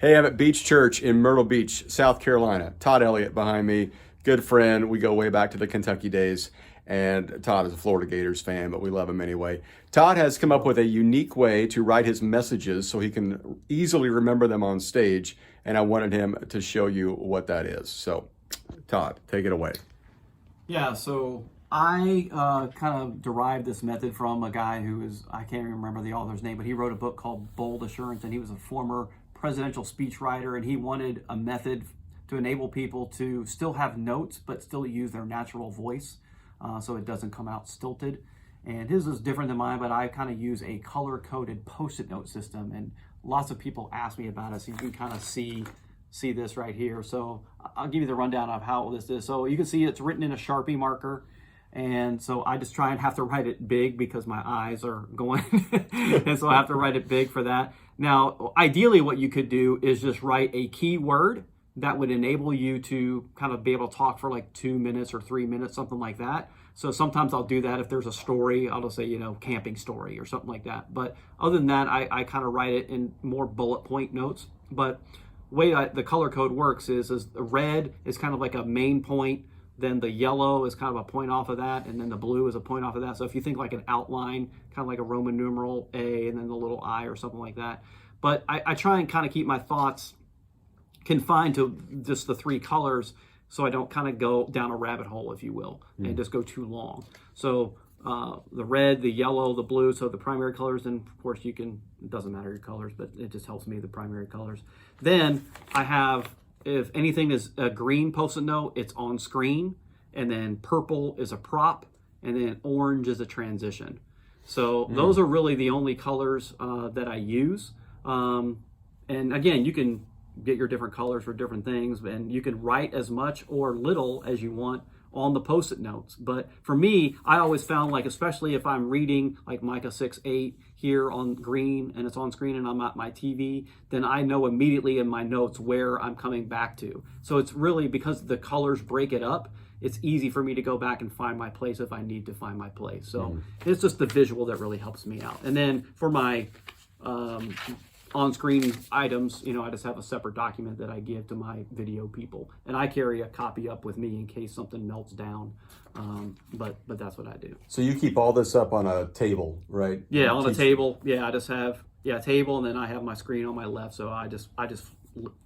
Hey, I'm at Beach Church in Myrtle Beach, South Carolina. Todd Elliott behind me, good friend. We go way back to the Kentucky days. And Todd is a Florida Gators fan, but we love him anyway. Todd has come up with a unique way to write his messages so he can easily remember them on stage. And I wanted him to show you what that is. So, Todd, take it away. Yeah, so I kind of derived this method from a guy who is, I can't even remember the author's name, but he wrote a book called Bold Assurance, and he was a former presidential speechwriter, and he wanted a method to enable people to still have notes, but still use their natural voice so it doesn't come out stilted. And his is different than mine, but I kind of use a color-coded Post-it note system, and lots of people ask me about it, so you can kind of see this right here. So I'll give you the rundown of how this is. So you can see it's written in a Sharpie marker. And so I just try and have to write it big because my eyes are going. And so I have to write it big for that. Now, ideally what you could do is just write a keyword that would enable you to kind of be able to talk for like 2 minutes or 3 minutes, something like that. So sometimes I'll do that if there's a story. I'll just say, camping story or something like that. But other than that, I kind of write it in more bullet point notes. But the way the color code works is the red is kind of like a main point, then the yellow is kind of a point off of that, and then the blue is a point off of that. So if you think like an outline, kind of like a Roman numeral A and then the little I or something like that. But I try and kind of keep my thoughts confined to just the 3 colors so I don't kind of go down a rabbit hole, if you will, and just go too long. So the red, the yellow, the blue, so the primary colors, and of course it doesn't matter your colors, but it just helps me, the primary colors. Then I have, if anything is a green Post-it note, it's on screen, and then purple is a prop, and then orange is a transition. So those are really the only colors that I use. And again, you can get your different colors for different things, and you can write as much or little as you want on the Post-it notes. But for me, I always found, like, especially if I'm reading like Micah 6:8 here on green and it's on screen and I'm at my TV, then I know immediately in my notes where I'm coming back to. So it's really, because the colors break it up, it's easy for me to go back and find my place if I need to find my place. So it's just the visual that really helps me out. And then for my on-screen items, I just have a separate document that I give to my video people, and I carry a copy up with me in case something melts down. But that's what I do. So you keep all this up on a table, right? Yeah, on a table. Yeah, I just have a table, and then I have my screen on my left, so I just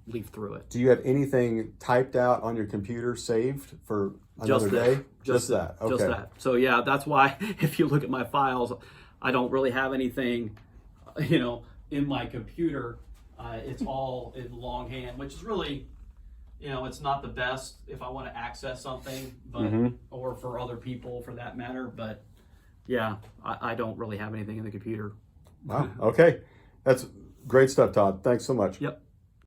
leaf through it. Do you have anything typed out on your computer saved for another day? Just that. Okay. Just that. So yeah, that's why if you look at my files, I don't really have anything, in my computer. It's all in longhand, which is really, it's not the best if I want to access something, but or for other people for that matter. But yeah, I don't really have anything in the computer. Wow. Okay. That's great stuff, Todd. Thanks so much. Yep.